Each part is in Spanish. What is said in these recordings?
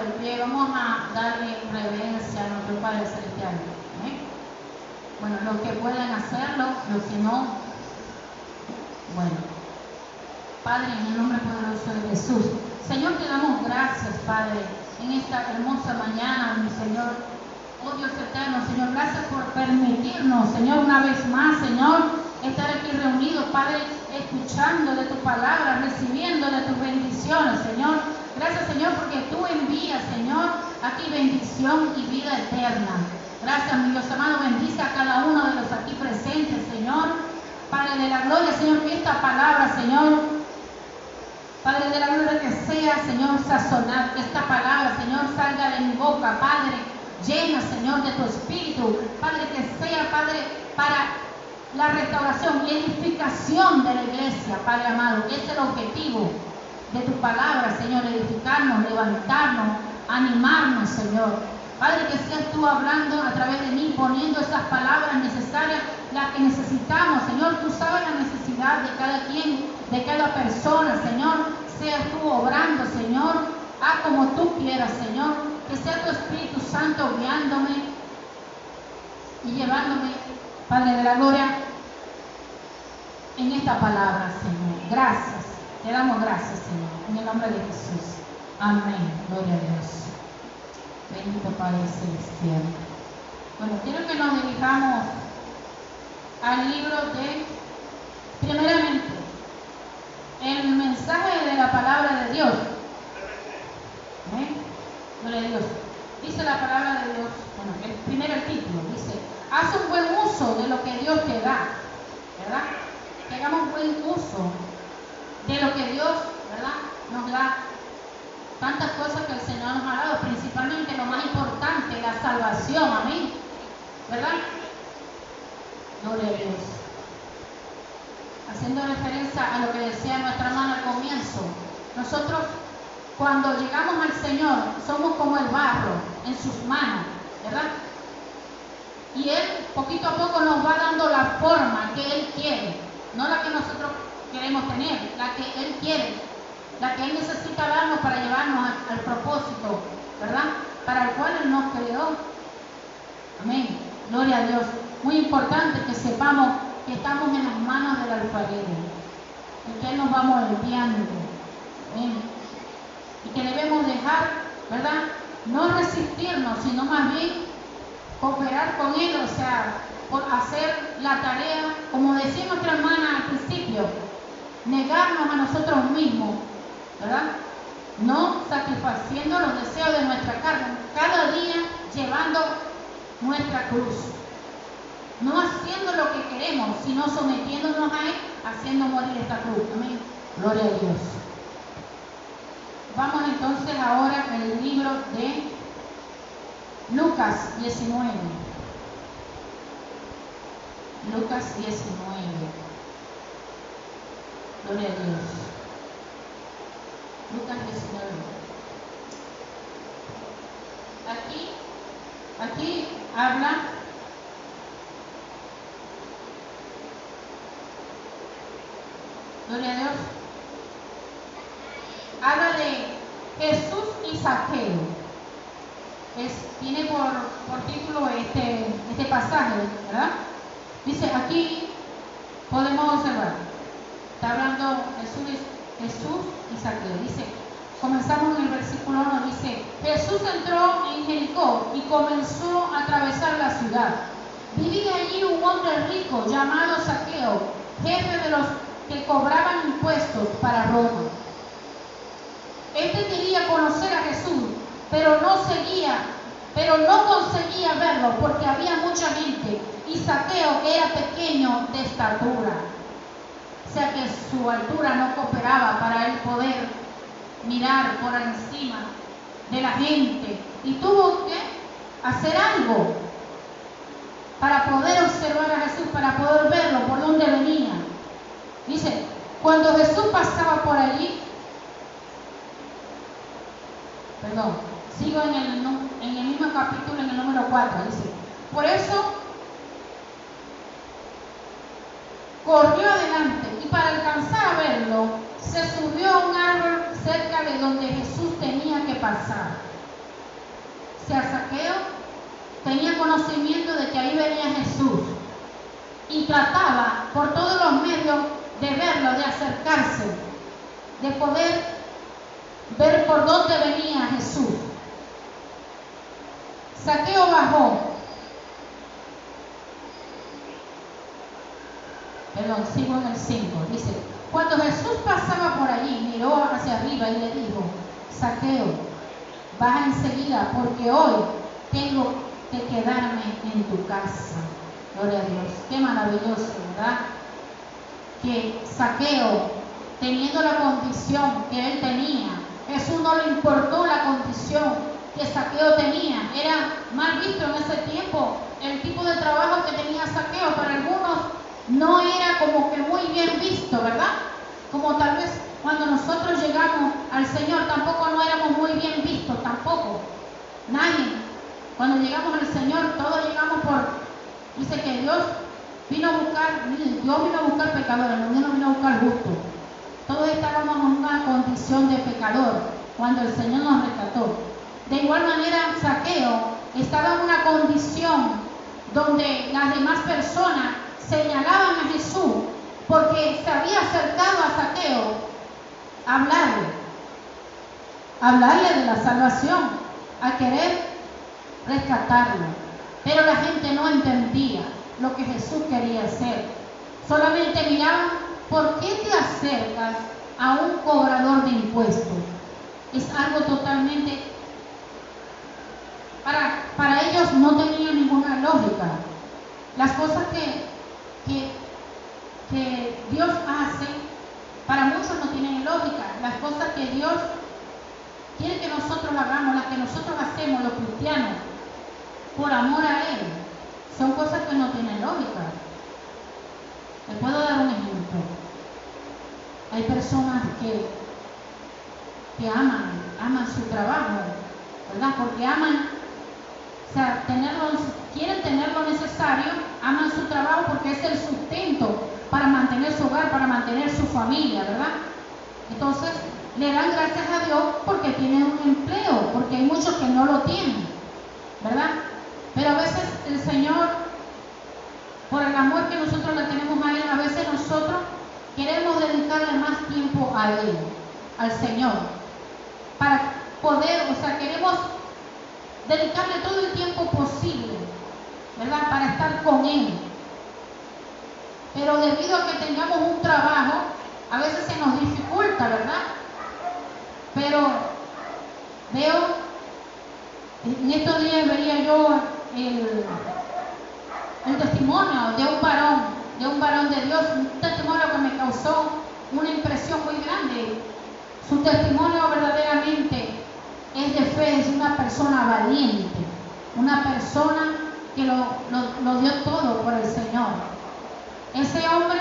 de pie, vamos a darle reverencia a nuestro Padre Celestial. Bueno, los que pueden hacerlo, los que no, bueno. Padre, en el nombre poderoso de Jesús, Señor, te damos gracias, Padre, en esta hermosa mañana, mi Señor. Oh Dios eterno, Señor, gracias por permitirnos, Señor, una vez más, Señor, estar aquí reunidos, Padre, escuchando de tu palabra, recibiendo de tus bendiciones, Señor. Gracias, Señor, porque tú envías, Señor, aquí bendición y vida eterna. Gracias, mi Dios amado, bendice a cada uno de los aquí presentes, Señor. Padre de la gloria, Señor, que esta palabra, Señor, Padre de la gloria, que sea, Señor, sazonada, que esta palabra, Señor, salga de mi boca, Padre, llena, Señor, de tu espíritu, Padre, que sea, Padre, para la restauración y edificación de la iglesia, Padre amado, que es el objetivo de tu palabra, Señor, edificarnos, levantarnos, animarnos, Señor. Padre, que seas tú hablando a través de mí, poniendo esas palabras necesarias, las que necesitamos, Señor. Tú sabes la necesidad de cada quien, de cada persona, Señor. Seas tú obrando, Señor. Haz como tú quieras, Señor. Que sea tu Espíritu Santo guiándome y llevándome, Padre de la gloria, en esta palabra, Señor. Gracias. Te damos gracias, Señor. En el nombre de Jesús. Amén. Gloria a Dios. Bendito Padre Celestial. Bueno, quiero que nos dirijamos al libro de, primeramente, el mensaje de la palabra de Dios. Gloria a Dios. Dice la palabra de Dios, bueno, el título, dice, haz un buen uso de lo que Dios te da, ¿verdad? Que hagamos buen uso de lo que Dios, ¿verdad?, nos da. Tantas cosas que el Señor nos ha dado, principalmente lo más importante, la salvación, amén, ¿verdad? Gloria a Dios. Haciendo referencia a lo que decía nuestra hermana al comienzo, nosotros cuando llegamos al Señor somos como el barro en sus manos, ¿verdad? Y Él poquito a poco nos va dando la forma que Él quiere, no la que nosotros queremos tener, la que Él quiere, la que Él necesita darnos para llevarnos al propósito, ¿verdad?, para el cual Él nos creó. Amén. Gloria a Dios. Muy importante que sepamos que estamos en las manos del alfarero y que Él nos va moldeando. Amén. Y que debemos dejar, ¿verdad?, no resistirnos, sino más bien cooperar con Él, o sea, por hacer la tarea, como decía nuestra hermana al principio, negarnos a nosotros mismos, ¿verdad? No satisfaciendo los deseos de nuestra carne, cada día llevando nuestra cruz, no haciendo lo que queremos, sino sometiéndonos a Él, haciendo morir esta cruz. Amén. Gloria a Dios. Vamos entonces ahora al libro de Lucas 19. Lucas 19. Gloria a Dios. Lucas 19. Aquí habla gloria a Dios. Habla de Jesús y Zaqueo. Tiene por título este pasaje, ¿verdad? Dice, aquí podemos observar, está hablando Jesús y Zaqueo. Dice, comenzamos en el versículo 1, dice, Jesús entró en Jericó y comenzó a atravesar la ciudad. Vivía allí un hombre rico llamado Zaqueo, jefe de los que cobraban impuestos para Roma. Este quería conocer a Jesús, pero no conseguía verlo porque había mucha gente y Zaqueo era pequeño de estatura. O sea que su altura no cooperaba para él poder mirar por encima de la gente y tuvo que hacer algo para poder observar a Jesús, para poder verlo por dónde venía. Dice, cuando Jesús pasaba por allí, sigo en el mismo capítulo, en el número 4, dice, por eso corrió adelante y para alcanzar a verlo, se subió a un árbol cerca de donde Jesús tenía que pasar. sea, Zaqueo tenía conocimiento de que ahí venía Jesús y trataba por todos los medios de verlo, de acercarse, de poder ver por dónde venía Jesús. Zaqueo bajó. Sigo en el 5. Dice, cuando Jesús pasaba por allí, miró hacia arriba y le dijo, Zaqueo, baja enseguida, porque hoy tengo que quedarme en tu casa. Gloria a Dios. Qué maravilloso, ¿verdad? Que Zaqueo, teniendo la condición que él tenía, Jesús no le importó la condición que Zaqueo tenía. Era mal visto en ese tiempo el tipo de trabajo que tenía Zaqueo. Para algunos no era como que muy bien visto, ¿verdad? Como tal vez cuando nosotros llegamos al Señor tampoco no éramos muy bien vistos, tampoco. Nadie. Cuando llegamos al Señor, todos llegamos dice que Dios vino a buscar pecadores, no vino a buscar justos. Todos estábamos en una condición de pecador cuando el Señor nos rescató. De igual manera, Zaqueo estaba en una condición donde las demás personas señalaban a Jesús porque se había acercado a Zaqueo a hablarle de la salvación, a querer rescatarlo. Pero la gente no entendía lo que Jesús quería hacer. Solamente miraban, ¿por qué te acercas a un cobrador de impuestos? Es algo totalmente, para ellos no tenía ninguna lógica. Las cosas que Dios hace, para muchos no tienen lógica. Las cosas que Dios quiere que nosotros hagamos, las que nosotros hacemos, los cristianos, por amor a Él, son cosas que no tienen lógica. Les puedo dar un ejemplo. Hay personas que aman su trabajo, ¿verdad? Porque aman, o sea, quieren tener lo necesario, aman su trabajo porque es el sustento para mantener su hogar, para mantener su familia, ¿verdad? Entonces, le dan gracias a Dios porque tienen un empleo, porque hay muchos que no lo tienen, ¿verdad? Pero a veces el Señor, por el amor que nosotros le tenemos a Él, a veces nosotros queremos dedicarle más tiempo a Él, al Señor, para poder, o sea, queremos dedicarle todo el tiempo posible, ¿verdad? Para estar con Él. Pero debido a que tengamos un trabajo, a veces se nos dificulta, ¿verdad? Pero veo, en estos días veía yo el testimonio de un varón de Dios, un testimonio que me causó una impresión muy grande. Su testimonio verdaderamente es de fe, es una persona valiente, una persona que lo dio todo por el Señor. Ese hombre,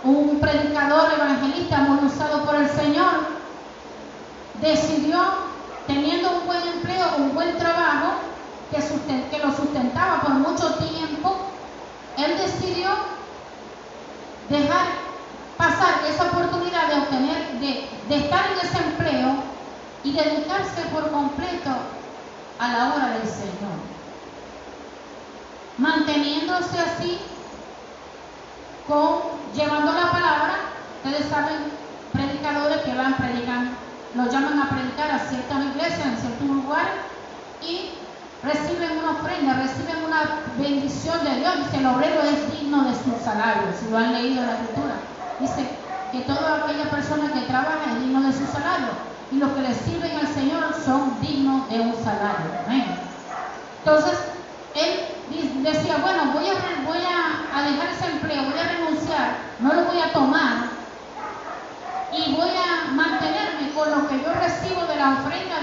un predicador evangelista muy usado por el Señor, decidió, teniendo un buen empleo, un buen trabajo, que lo sustentaba por mucho tiempo, él decidió dejar pasar esa oportunidad de obtener, de estar en ese empleo y dedicarse por completo a la obra del Señor, manteniéndose así, llevando la palabra. Ustedes saben, predicadores que los llaman a predicar a ciertas iglesias, en ciertos lugares, y reciben una ofrenda, reciben una bendición de Dios. Dice, el obrero es digno de su salario. Si lo han leído en la Escritura, dice que toda aquella persona que trabaja es digno de su salario, y los que le sirven al Señor son dignos de un salario. Amén. Entonces, él decía, bueno, voy a dejar ese empleo, voy a renunciar, no lo voy a tomar, y voy a mantenerme con lo que yo recibo de la ofrenda,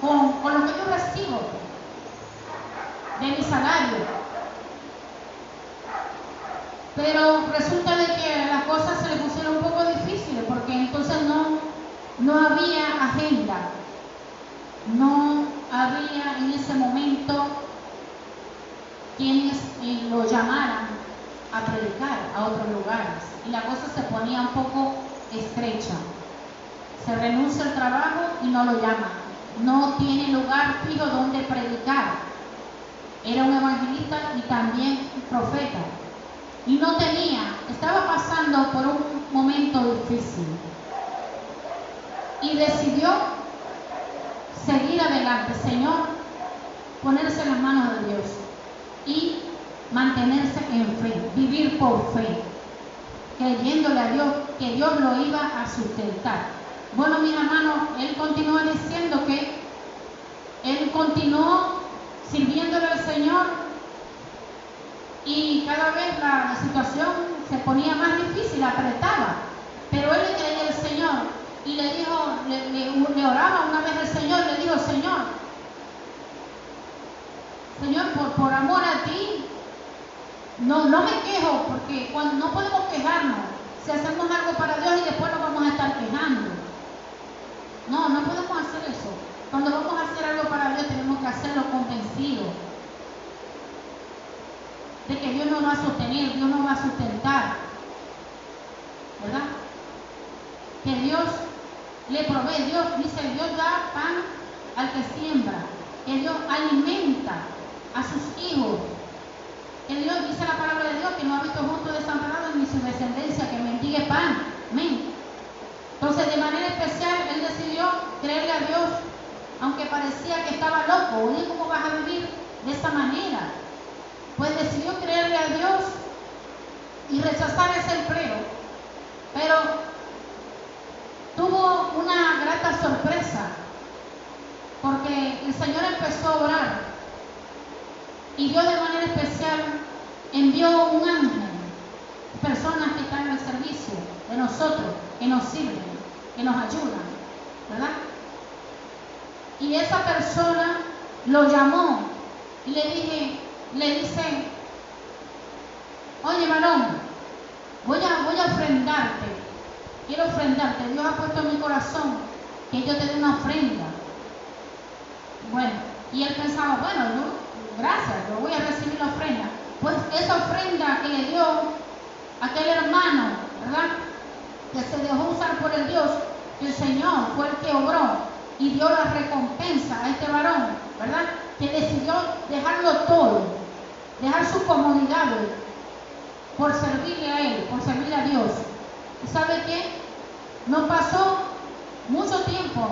con lo que yo recibo de mi salario. Pero resulta de que las cosas se le pusieron un poco difíciles, porque entonces no había agenda, no había en ese momento quienes lo llamaran a predicar a otros lugares, y la cosa se ponía un poco estrecha. Se renuncia al trabajo y no lo llaman, no tiene lugar fijo donde predicar. Era un evangelista y también un profeta. Y no tenía, estaba pasando por un momento difícil. Y decidió seguir adelante, Señor, ponerse en las manos de Dios y mantenerse en fe, vivir por fe, creyéndole a Dios que Dios lo iba a sustentar. Bueno, mis hermanos, él continúa diciendo que él continuó sirviéndole al Señor y cada vez la situación se ponía más difícil, apretaba, pero él le creía al Señor y le dijo, le oraba una vez al Señor, le dijo, Señor, por amor a ti, no me quejo, porque cuando no podemos quejarnos, si hacemos algo para Dios y después nos vamos a estar quejando. No podemos hacer eso. Cuando vamos a hacer algo para Dios tenemos que hacerlo convencidos de que Dios nos va a sostener, Dios nos va a sustentar, ¿verdad? Que Dios le provee, Dios da pan al que siembra, que Dios alimenta a sus hijos, que Dios, dice la palabra de Dios, que no ha visto justo desamparado ni su descendencia que mendigue pan. Amén. Entonces, de manera especial, él decidió creerle a Dios, aunque parecía que estaba loco. Oye, ¿cómo vas a vivir de esa manera? Pues decidió creerle a Dios y rechazar ese empleo. Pero tuvo una grata sorpresa, porque el Señor empezó a orar y Dios de manera especial envió un ángel, personas que están al servicio de nosotros, que nos sirven, que nos ayudan, ¿verdad? Y esa persona lo llamó y le dice, oye varón, voy a ofrendarte, quiero ofrendarte, Dios ha puesto en mi corazón que yo te dé una ofrenda. Bueno, y él pensaba, gracias, yo voy a recibir la ofrenda. Pues esa ofrenda que le dio aquel hermano, ¿verdad?, que se dejó usar por el Dios, el Señor fue el que obró y dio la recompensa a este varón, ¿verdad?, que decidió dejarlo todo, dejar su comodidad por servirle a él, por servirle a Dios. ¿Y sabe qué? No pasó mucho tiempo.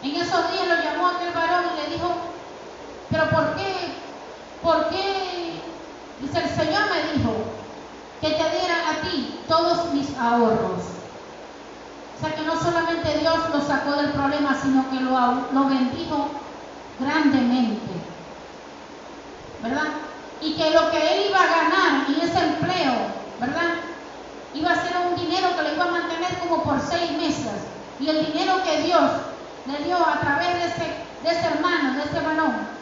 En esos días lo llamó aquel varón y le dijo, pero ¿por qué? Dice, el Señor me dijo que te diera a ti todos mis ahorros. O sea que no solamente Dios lo sacó del problema, sino que lo bendijo grandemente, ¿verdad? Y que lo que él iba a ganar en ese empleo, ¿verdad?, iba a ser un dinero que lo iba a mantener como por 6 meses. Y el dinero que Dios le dio a través de ese hermano, de ese varón,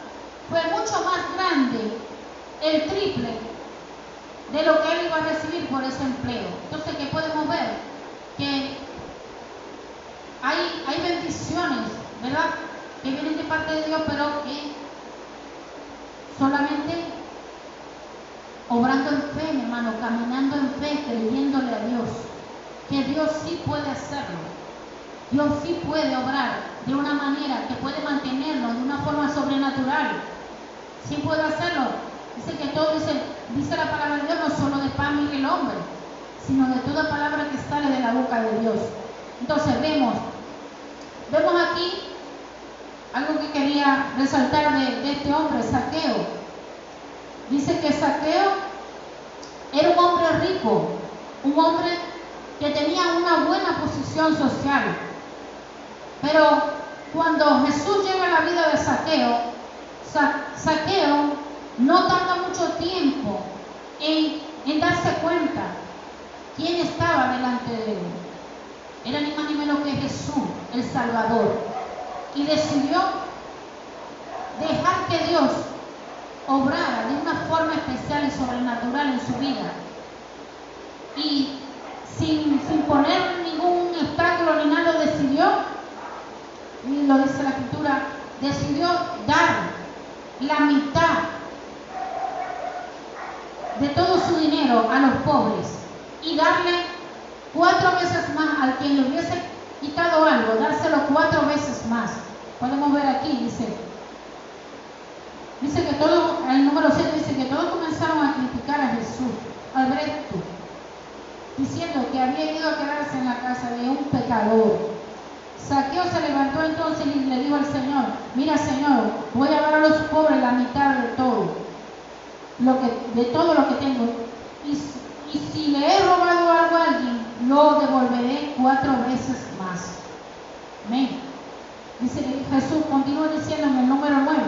fue mucho más grande, el triple de lo que él iba a recibir por ese empleo. Entonces, ¿qué podemos ver? Que hay bendiciones, ¿verdad?, que vienen de parte de Dios, pero que solamente obrando en fe, mi hermano, caminando en fe, creyéndole a Dios, que Dios sí puede hacerlo. Dios sí puede obrar de una manera que puede mantenernos de una forma sobrenatural. Sí puede hacerlo. Dice que todo, dice la palabra de Dios, no solo de pan vive el hombre, sino de toda palabra que sale de la boca de Dios. Entonces vemos aquí algo que quería resaltar de este hombre, Zaqueo. Dice que Zaqueo era un hombre rico, un hombre que tenía una buena posición social. Pero cuando Jesús llega a la vida de Zaqueo, Zaqueo no tarda mucho tiempo en darse cuenta quién estaba delante de él. Era ni más ni menos que Jesús, el Salvador. Y decidió dejar que Dios obrara de una forma especial y sobrenatural en su vida. Y sin poner ningún obstáculo ni nada, decidió, y lo dice la Escritura, decidió dar la mitad de todo su dinero a los pobres y darle 4 veces más al quien le hubiese quitado algo, dárselo 4 veces más. Podemos ver aquí, dice que todo, el número 7 dice que todos comenzaron a criticar a Jesús, Alberto, diciendo que había ido a quedarse en la casa de un pecador. Saqueo se levantó entonces y le dijo al Señor: mira, Señor, voy a dar a los pobres la mitad de todo lo que tengo, y si le he robado algo a alguien, lo devolveré 4 veces más. Amén. Dice Jesús, continúa diciendo en el número 9.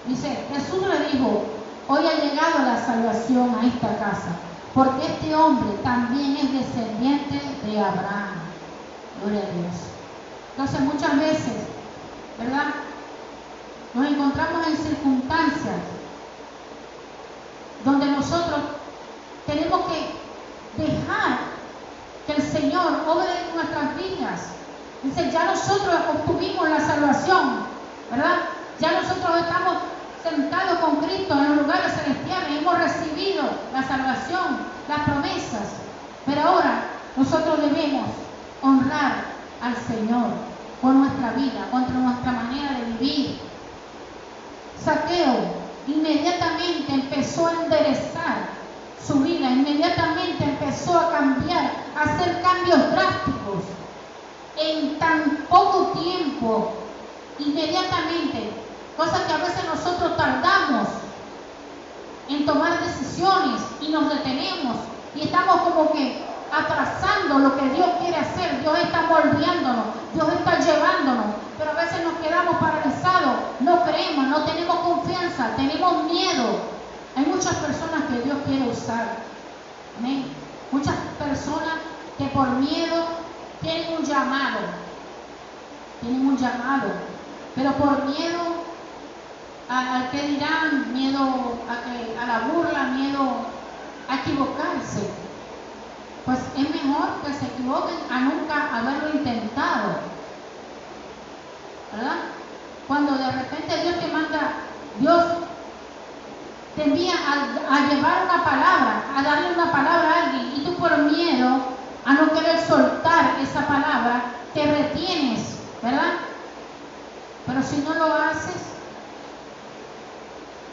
Dice, Jesús le dijo: hoy ha llegado la salvación a esta casa, porque este hombre también es descendiente de Abraham. Gloria a Dios. Entonces muchas veces, ¿verdad?, nos encontramos en circunstancias donde nosotros tenemos que dejar que el Señor obre en nuestras vidas. Dice, ya nosotros obtuvimos la salvación, ¿verdad? Ya nosotros estamos sentados con Cristo en los lugares celestiales, hemos recibido la salvación, las promesas, pero ahora nosotros debemos honrar al Señor con nuestra vida, con nuestra manera de vivir. Saqueo inmediatamente empezó a enderezar su vida, inmediatamente empezó a cambiar, a hacer cambios drásticos en tan poco tiempo, inmediatamente, cosa que a veces nosotros tardamos en tomar decisiones y nos detenemos y estamos como que atrasando lo que Dios quiere hacer. Dios está moldeándonos, Dios está llevándonos, pero a veces nos quedamos paralizados, no creemos, no tenemos confianza, tenemos miedo. Hay muchas personas que Dios quiere usar, amén. Muchas personas que por miedo tienen un llamado, pero por miedo al que dirán, miedo a la burla, miedo a equivocarse, pues es mejor que se equivoquen a nunca haberlo intentado, ¿verdad? Cuando de repente Dios te manda, Dios te envía a llevar una palabra, a darle una palabra a alguien, y tú por miedo a no querer soltar esa palabra, te retienes, ¿verdad? Pero si no lo haces,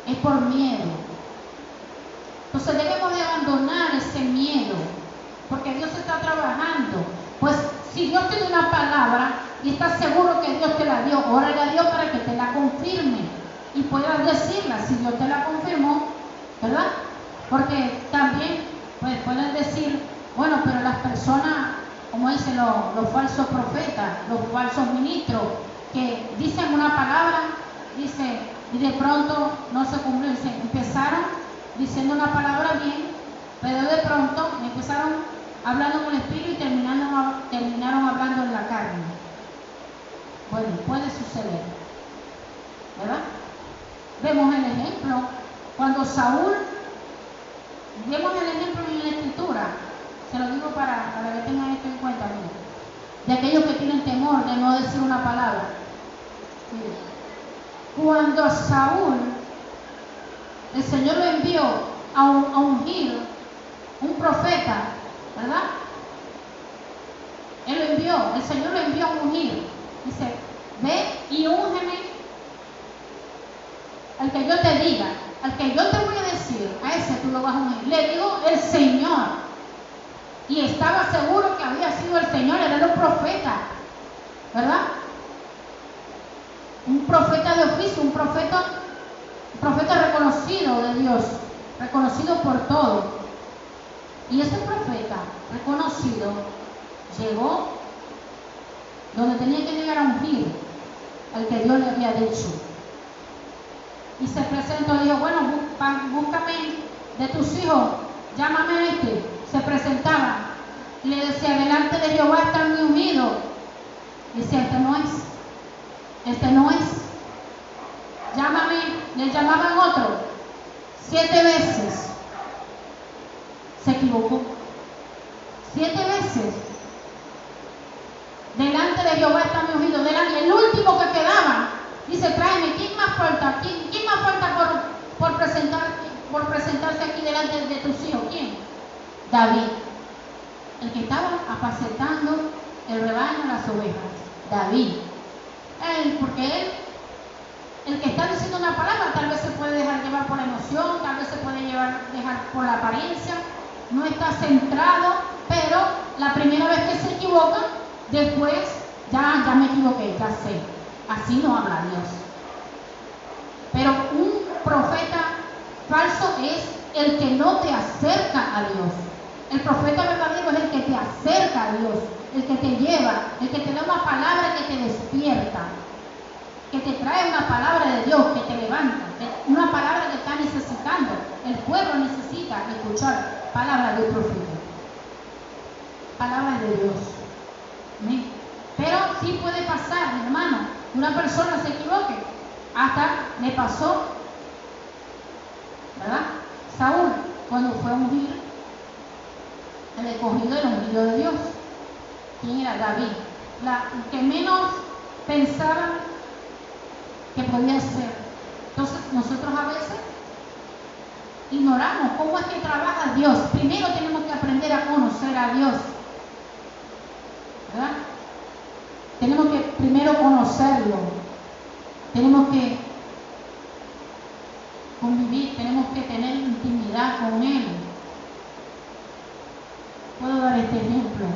es por miedo. Entonces debemos de abandonar ese miedo, porque Dios está trabajando. Pues si Dios te dio una palabra y estás seguro que Dios te la dio, órale a Dios para que te la confirme y puedas decirla si Dios te la confirmó, ¿verdad? Porque también pues pueden decir, bueno, pero las personas, como dicen los falsos profetas, los falsos ministros, que dicen una palabra, dice, y de pronto no se cumplió. Dice, empezaron diciendo una palabra bien, pero de pronto empezaron hablando con el espíritu y terminaron hablando en la carne. Bueno, puede suceder, ¿verdad? Vemos el ejemplo cuando Saúl, vemos el ejemplo en la escritura, se lo digo para que tengan esto en cuenta, de aquellos que tienen temor de no decir una palabra. Cuando a Saúl el Señor lo envió a ungir un profeta, ¿verdad? El Señor lo envió a ungir. Dice, ve y úngeme al que yo te diga, al que yo te voy a decir, a ese tú lo vas a ungir. Le digo el Señor. Y estaba seguro que había sido el Señor, era un profeta, ¿verdad? Un profeta de oficio, un profeta reconocido de Dios, reconocido por todos. Y ese profeta reconocido llegó donde tenía que llegar a ungir al que Dios le había dicho. Y se presentó y dijo, bueno, búscame de tus hijos, llámame a este. Se presentaba y le decía, delante de Jehová está mi ungido. Dice, este no es. Llámame, le llamaban otro. 7 veces se equivocó. 7 veces. Delante de Jehová está mi ungido. El último que quedaba, dice, tráeme, ¿quién más falta? ¿Quién más falta por presentarse aquí delante de tus hijos? ¿Quién? David, el que estaba apacentando el rebaño, las ovejas. David. Porque él, el que está diciendo una palabra, tal vez se puede dejar llevar por la emoción, tal vez se puede dejar por la apariencia, no está centrado, pero la primera vez que se equivoca, después ya me equivoqué, ya sé. Así no habla Dios. Pero un profeta falso es el que no te acerca a Dios. El profeta verdadero es el que te acerca a Dios, el que te lleva, el que te da una palabra que te despierta, que te trae una palabra de Dios, que te levanta, una palabra que está necesitando. El pueblo necesita escuchar palabras del profeta, palabras de Dios. ¿Sí? Pero sí puede pasar, mi hermano, que una persona se equivoque. Hasta le pasó, ¿verdad? Saúl, cuando fue a ungir, el escogido, el ungido de Dios. ¿Quién era? David. La que menos pensaban que podía ser. Entonces, nosotros a veces ignoramos cómo es que trabaja Dios. Primero tenemos que aprender a conocer a Dios, ¿verdad? Tenemos que primero conocerlo. Tenemos que convivir, tenemos que tener intimidad con Él. Puedo dar este ejemplo.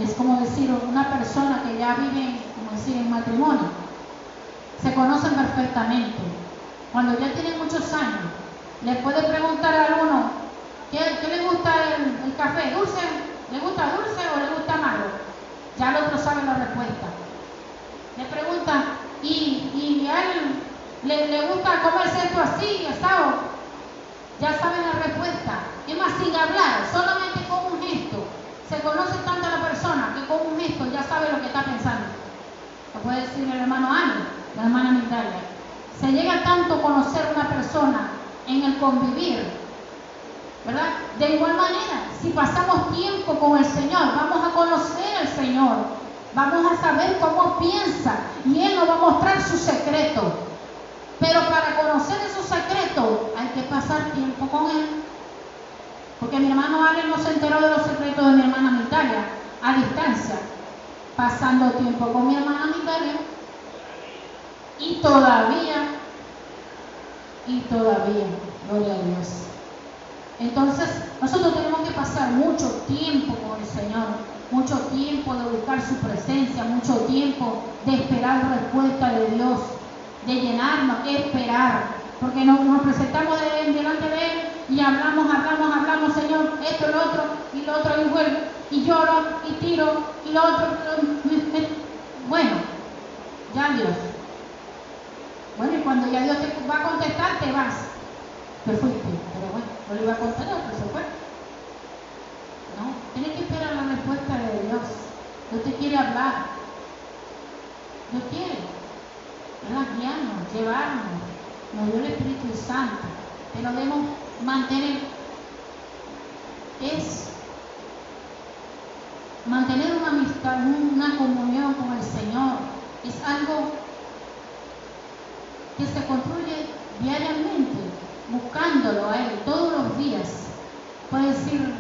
Es como decir, una persona que ya vive, como decir, en matrimonio, se conocen perfectamente. Cuando ya tienen muchos años, le puede preguntar a uno, ¿qué le gusta el café? ¿Dulce? ¿Le gusta dulce o le gusta amargo? Ya el otro sabe la respuesta. Le pregunta, ¿y a él le gusta comerse esto así, asado? Ya saben la respuesta. Es más, sin hablar, solamente con un gesto. Se conoce tanto a la persona que con un gesto ya sabe lo que está pensando. Lo puede decir el hermano Ani, la hermana Migdalia. Se llega tanto a conocer a una persona en el convivir, ¿verdad? De igual manera, si pasamos tiempo con el Señor, vamos a conocer al Señor, vamos a saber cómo piensa y Él nos va a mostrar su secreto. Pero para conocer esos secretos hay que pasar tiempo con Él. Porque mi hermano Ale no se enteró de los secretos de mi hermana Migdalia a distancia, pasando tiempo con mi hermana Migdalia. Y todavía, gloria a Dios. Entonces, nosotros tenemos que pasar mucho tiempo con el Señor, mucho tiempo de buscar su presencia, mucho tiempo de esperar respuesta de Dios, de llenarnos, esperar, porque nos presentamos delante de Él y hablamos, Señor, esto, lo otro, y vuelvo, y lloro, y tiro, y lo otro, bueno, ya Dios. Bueno, y cuando ya Dios te va a contestar, te vas. Te fuiste, pero bueno, no le iba a contestar, pues se fue. No, tienes que esperar la respuesta de Dios. Dios te quiere hablar. Dios quiere, ¿verdad? Guiarnos, llevarnos. Nos dio el Espíritu Santo. Pero debemos mantener una amistad, una comunión con el Señor. Es algo que se construye diariamente, buscándolo a Él todos los días. Puede decir,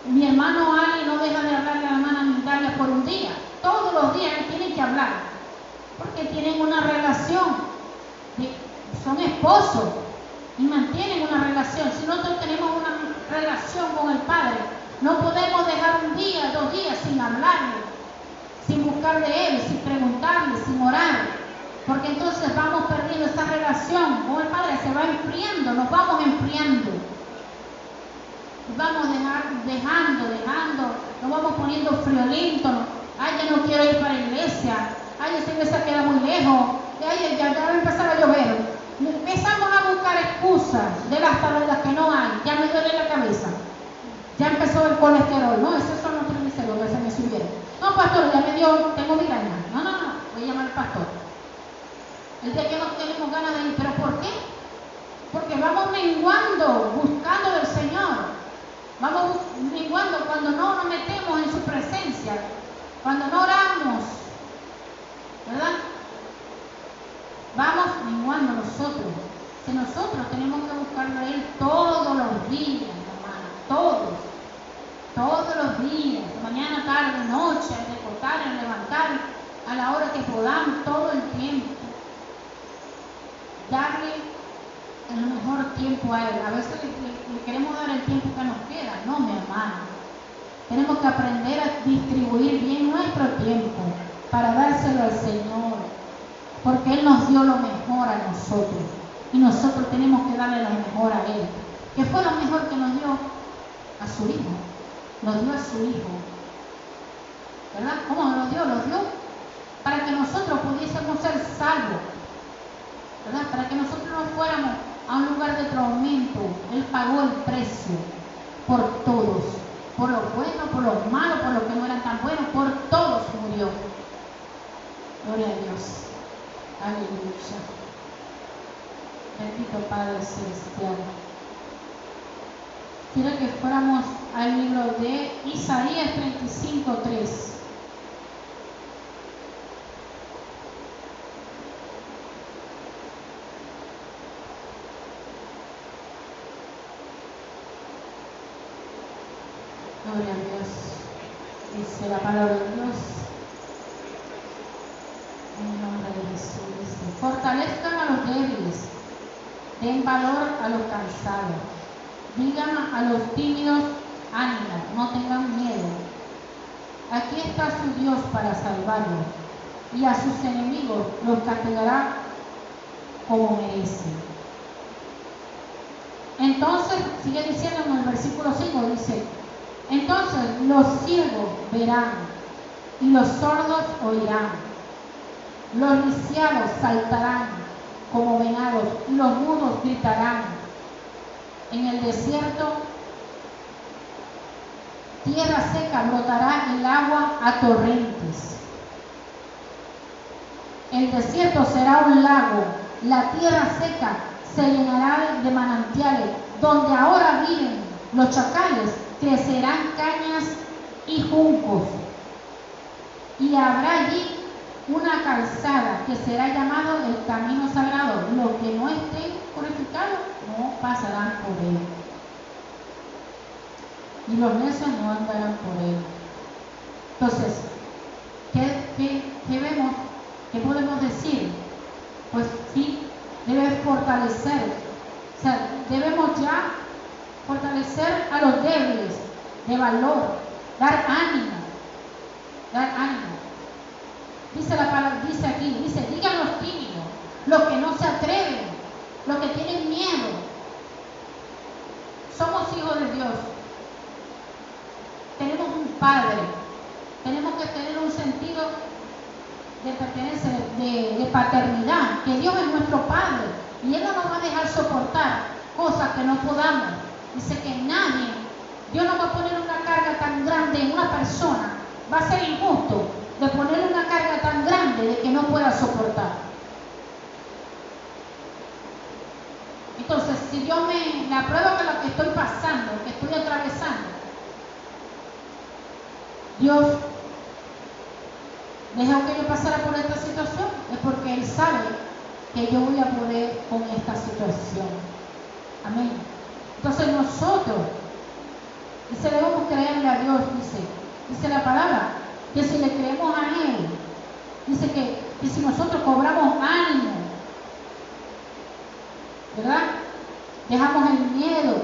mi hermano Ali no deja de hablarle a la hermana Migdalia por un día. Todos los días tienen que hablar, porque tienen una relación, son esposos y mantienen una relación. Si nosotros tenemos una relación con el Padre, no podemos dejar un día, 2 días sin hablarle, sin buscar de Él, sin preguntarle, sin orar. Porque entonces vamos perdiendo esa relación con el Padre, se va enfriando, nos vamos enfriando. Vamos dejando, nos vamos poniendo friolentos. Ay, ya no quiero ir para la iglesia. Ay, esa iglesia queda muy lejos. Ay, ya va a empezar a llover. Empezamos a buscar excusas de las que no hay. Ya me duele la cabeza. Ya empezó el colesterol. No, esos son los triglicéridos que se me subieron. No, pastor, ya tengo migraña. No, voy a llamar al pastor. El día que no tenemos ganas de ir, ¿pero por qué? Porque vamos menguando, buscando del Señor. Vamos menguando cuando no nos metemos en su presencia, cuando no oramos, ¿verdad? Vamos menguando nosotros. Que nosotros tenemos que buscarlo a Él todos los días, hermano, todos. todos los días, mañana, tarde, noche, al recostar, al levantar, a la hora que podamos, todo el tiempo. Darle el mejor tiempo a Él. A veces le queremos dar el tiempo que nos queda. No, mi hermano. Tenemos que aprender a distribuir bien nuestro tiempo para dárselo al Señor. Porque Él nos dio lo mejor a nosotros. Y nosotros tenemos que darle lo mejor a Él. ¿Qué fue lo mejor que nos dio? A su Hijo. Nos dio a su Hijo. ¿Verdad? ¿Cómo nos dio? Los dio para que nosotros pudiésemos ser salvos. ¿Verdad? Para que nosotros no fuéramos a un lugar de tormento. Él pagó el precio por todos. Por lo bueno, por lo malo, por lo que no eran tan buenos. Por todos murió. Gloria a Dios. Aleluya. Bendito Padre Celestial. Quiero que fuéramos al libro de Isaías 35:3. Gloria a Dios. Dice la palabra de Dios. En el nombre de Jesús. Dice: fortalezcan a los débiles, den valor a los cansados. Digan a los tímidos, ánimo, no tengan miedo. Aquí está su Dios para salvarlos, y a sus enemigos los castigará como merecen. Entonces, sigue diciendo en el versículo 5, dice: entonces los ciegos verán, y los sordos oirán. Los lisiados saltarán como venados, y los mudos gritarán. En el desierto, tierra seca, brotará el agua a torrentes. El desierto será un lago, la tierra seca se llenará de manantiales. Donde ahora viven los chacales, crecerán cañas y juncos. Y habrá allí una calzada que será llamado el camino sagrado. Los que no estén purificados no pasarán por él, y los necios no andarán por él. Entonces, ¿qué vemos? ¿Qué podemos decir? Pues sí, debe fortalecer. O sea, debemos ya fortalecer a los débiles de valor, dar ánimo, dar ánimo. Dice la palabra, dice aquí, dice: digan los tímidos, los que no se atreven, los que tienen miedo. Somos hijos de Dios. Tenemos un Padre. Tenemos que tener un sentido de pertenencia, de paternidad, que Dios es nuestro Padre. Y Él no nos va a dejar soportar cosas que no podamos. Dice que nadie, Dios no va a poner una carga tan grande en una persona. Va a ser injusto de ponerle una carga tan grande de que no pueda soportar. Entonces, si yo la prueba que lo que estoy pasando, que estoy atravesando, Dios dejó que yo pasara por esta situación, es porque Él sabe que yo voy a poder con esta situación. Amén. Entonces nosotros, dice, debemos creerle a Dios, dice la palabra, que si le creemos a Él, dice que si nosotros cobramos ánimo, ¿verdad? Dejamos el miedo,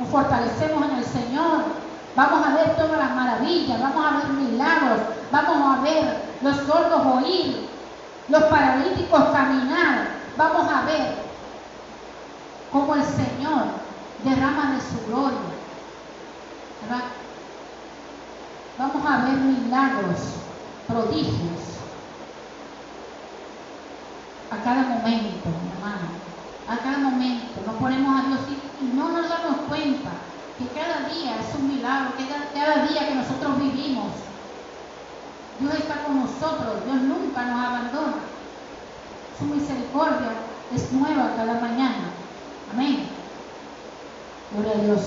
nos fortalecemos en el Señor, vamos a ver todas las maravillas, vamos a ver milagros, vamos a ver los sordos oír, los paralíticos caminar, vamos a ver cómo el Señor derrama de su gloria, ¿verdad? Vamos a ver milagros, prodigios a cada momento, hermano. A cada momento nos ponemos a Dios y no nos damos cuenta que cada día es un milagro, que cada día que nosotros vivimos, Dios está con nosotros, Dios nunca nos abandona. Su misericordia es nueva cada mañana. Amén. Gloria a Dios.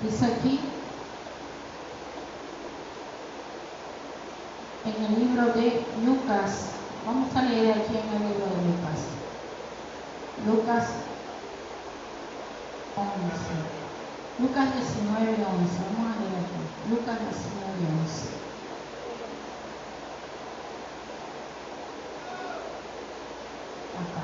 Dice aquí, en el libro de Lucas, vamos a leer aquí en el libro de Lucas. Lucas Lucas 19:11. Vamos a leer aquí. Lucas 19:11. Acá.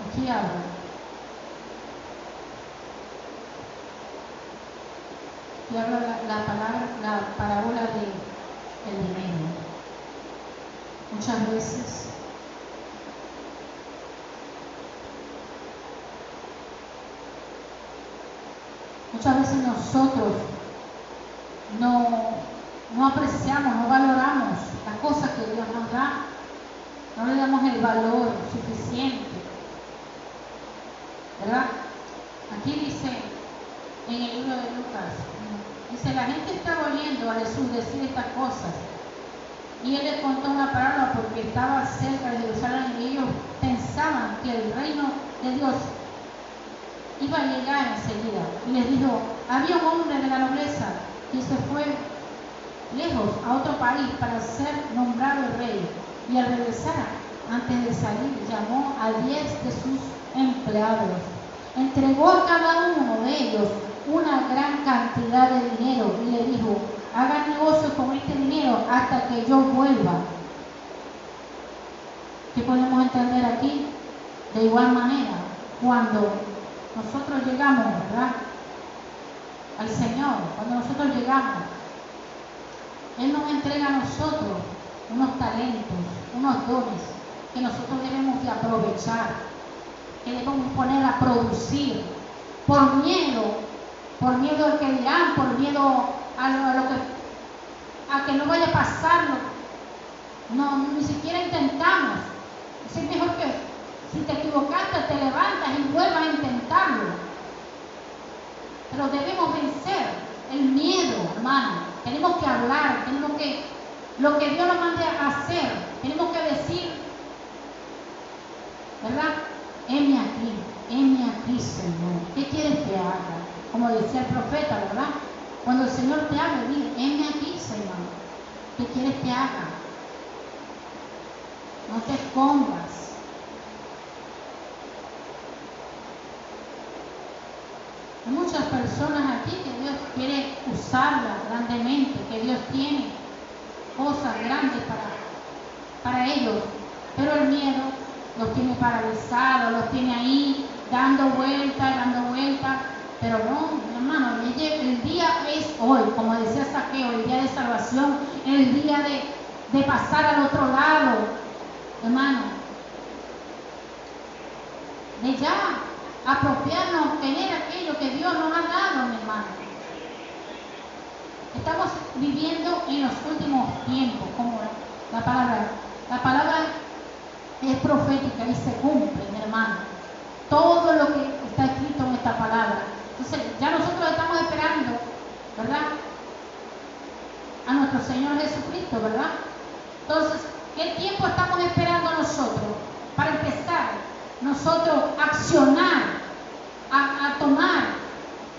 Aquí habla. Y habla la parábola del dinero. Muchas veces nosotros no apreciamos, no valoramos las cosas que Dios nos da, no le damos el valor suficiente, ¿verdad? Aquí dice en el libro de Lucas, dice: la gente estaba oyendo a Jesús decir estas cosas, y él les contó una parábola porque estaba cerca de Jerusalén y ellos pensaban que el reino de Dios iba a llegar enseguida. Y les dijo: había un hombre de la nobleza que se fue lejos a otro país para ser nombrado rey, y al regresar, antes de salir, llamó a 10 de sus empleados, entregó a cada uno de ellos una gran cantidad de dinero y le dijo: hagan negocio con este dinero hasta que yo vuelva. ¿Qué podemos entender aquí? De igual manera, cuando nosotros llegamos, ¿verdad?, al Señor, cuando nosotros llegamos, Él nos entrega a nosotros unos talentos, unos dones que nosotros debemos de aprovechar, que debemos poner a producir, por miedo al que dirán, por miedo a que no vaya a pasarlo. No, ni siquiera intentamos. Es mejor que si te equivocaste, te levantas y vuelvas a intentarlo. Pero debemos vencer el miedo, hermano. Tenemos que hablar, tenemos que, lo que Dios nos mande a hacer, tenemos que decir, ¿verdad? Heme aquí, Señor. ¿Qué quieres que haga? Como decía el profeta, ¿verdad? Cuando el Señor te hable, dile: heme aquí, Señor. ¿Qué quieres que haga? No te escondas. Hay muchas personas aquí que Dios quiere usarlas grandemente, que Dios tiene cosas grandes para ellos, pero el miedo los tiene paralizados, los tiene ahí dando vueltas, pero no, hermano, el día es hoy, como decía Saqueo, el día de salvación, el día de pasar al otro lado, hermano, de ya apropiarnos, tener aquello que Dios nos ha dado, mi hermano. Estamos viviendo en los últimos tiempos, como la palabra es profética y se cumple, mi hermano. Todo lo que está escrito en esta palabra. Entonces, ya nosotros estamos esperando, ¿verdad?, a nuestro Señor Jesucristo, ¿verdad? Entonces, ¿qué tiempo estamos esperando nosotros para empezar nosotros a accionar, a tomar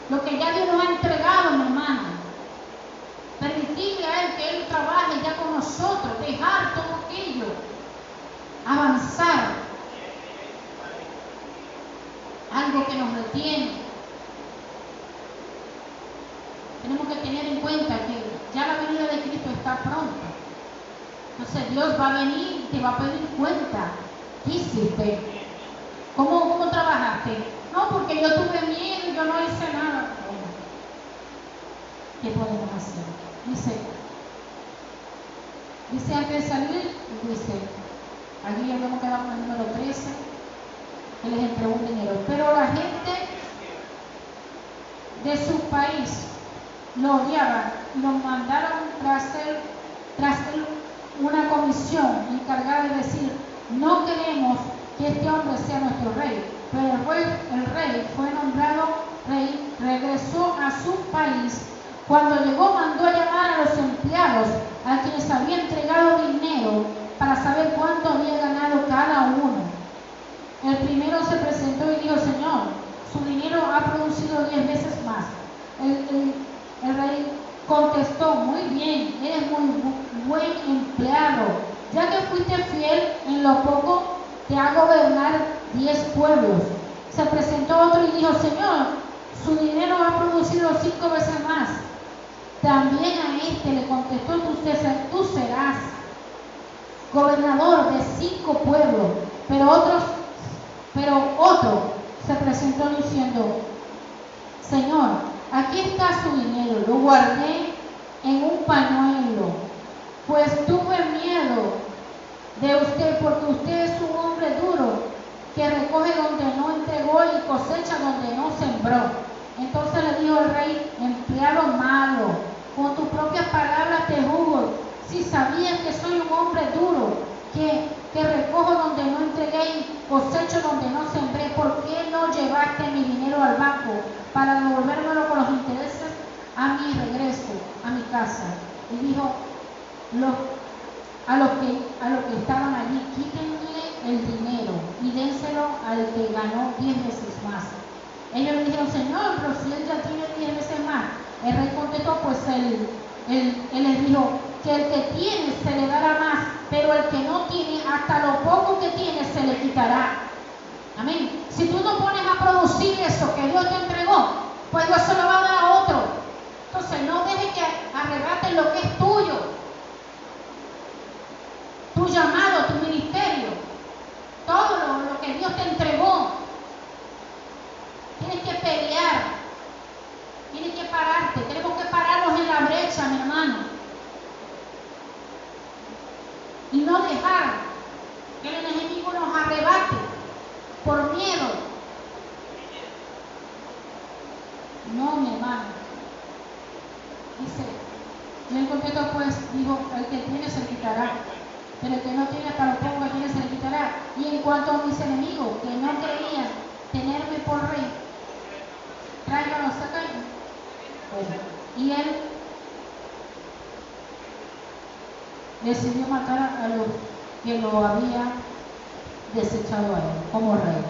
lo que ya Dios nos ha entregado, mi hermano? Permitirle a Él que Él trabaje ya con nosotros, dejar todo aquello, avanzar. Algo que nos retiene. Tenemos que tener en cuenta que ya la venida de Cristo está pronta. Entonces Dios va a venir y te va a pedir cuenta. ¿Qué hiciste? ¿Cómo trabajaste? No, porque yo tuve miedo y yo no hice nada. ¿Qué podemos hacer? Dice antes de salir, dice, aquí habíamos quedado con el número 13, que les entregó un dinero. Pero la gente de su país lo odiaban y lo mandaron tras él una comisión encargada de decir: no queremos que este hombre sea nuestro rey. Pero el rey fue nombrado rey, regresó a su país. Cuando llegó, mandó a llamar a los empleados a quienes había entregado dinero para saber cuánto había ganado cada uno. El primero se presentó y dijo: Señor, su dinero ha producido 10 veces más. contestó, muy bien, eres muy buen empleado. Ya que fuiste fiel en lo poco, te hago gobernar 10 pueblos. Se presentó otro y dijo, Señor, su dinero ha producido 5 veces más. También a este le contestó, tú serás gobernador de 5 pueblos. Pero otro se presentó diciendo, Señor, aquí está su dinero, lo guardé en un pañuelo, pues tuve miedo de usted, porque usted es un hombre duro, que recoge donde no entregó y cosecha donde no sembró. Entonces le dijo el rey, empleado malo, con tus propias palabras te juzgo. Si sabías que soy un hombre duro, que recojo donde no entregué y cosecho donde no sembré, ¿por qué no llevaste mi dinero al banco para devolvérmelo con los intereses a mi regreso a mi casa? Y dijo a los que estaban allí, quítenle el dinero y dénselo al que ganó 10 veces más. Ellos le dijeron, Señor, pero si él ya tiene 10 veces más. El rey contestó, pues él les dijo, que el que tiene se le dará más, pero el que no tiene, hasta lo poco que tiene se le quitará. Amén. Si tú no pones a producir eso que Dios te entregó, pues Dios se lo va a dar a otro. Entonces no dejes que arrebaten lo que es tuyo, tu llamado, tu ministerio, todo lo que Dios te entregó. Tienes que pelear, tienes que pararte, tenemos que pararnos en la brecha, mi hermano, y no dejar que el enemigo nos arrebate por miedo. No, mi hermano. Dice, yo en concreto pues digo, el que tiene se le quitará, pero el que no tiene, hasta lo poco que tiene se le quitará. Y en cuanto a mis enemigos, que no creían tenerme por rey, tráigalos acá. Bueno, y él decidió matar a los que lo había desechado a él como rey.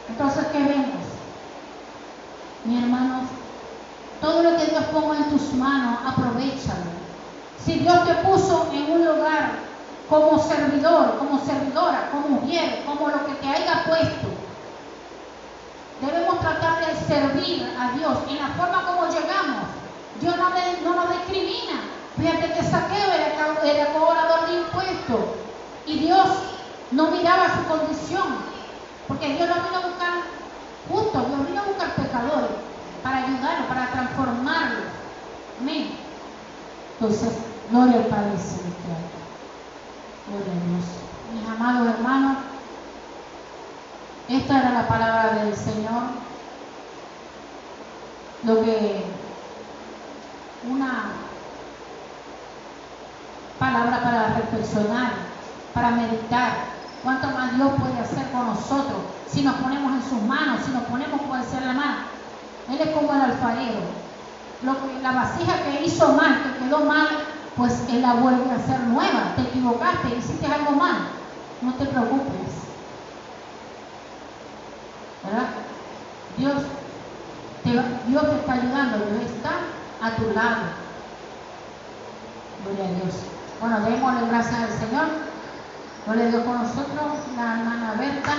Entonces, ¿qué vemos? Mi hermanos, todo lo que Dios ponga en tus manos, aprovéchalo. Si Dios te puso en un lugar como servidor, como servidora, como mujer, como lo que te haya puesto, debemos tratar de servir a Dios en la forma como llegamos. Dios no nos discrimina. Fíjate que Saqueo era cobrador de impuestos y Dios no miraba su condición, porque Dios no vino a buscar justos, Dios vino a buscar pecadores para ayudarlos, para transformarlos. Amén. Entonces, gloria al Padre Celestial. Gloria a Dios. Mis amados hermanos, esta era la palabra del Señor. Una palabra para reflexionar, para meditar. ¿Cuánto más Dios puede hacer con nosotros si nos ponemos en sus manos, si nos ponemos por hacer la mano? Él es como el alfarero. La vasija que hizo mal, que quedó mal, pues Él la vuelve a hacer nueva. Te equivocaste, hiciste algo mal, no te preocupes, ¿verdad? Dios te está ayudando, Dios está a tu lado. Gloria a Dios. Bueno, démosle gracias al Señor. Gloria a Dios con nosotros, la hermana Berta.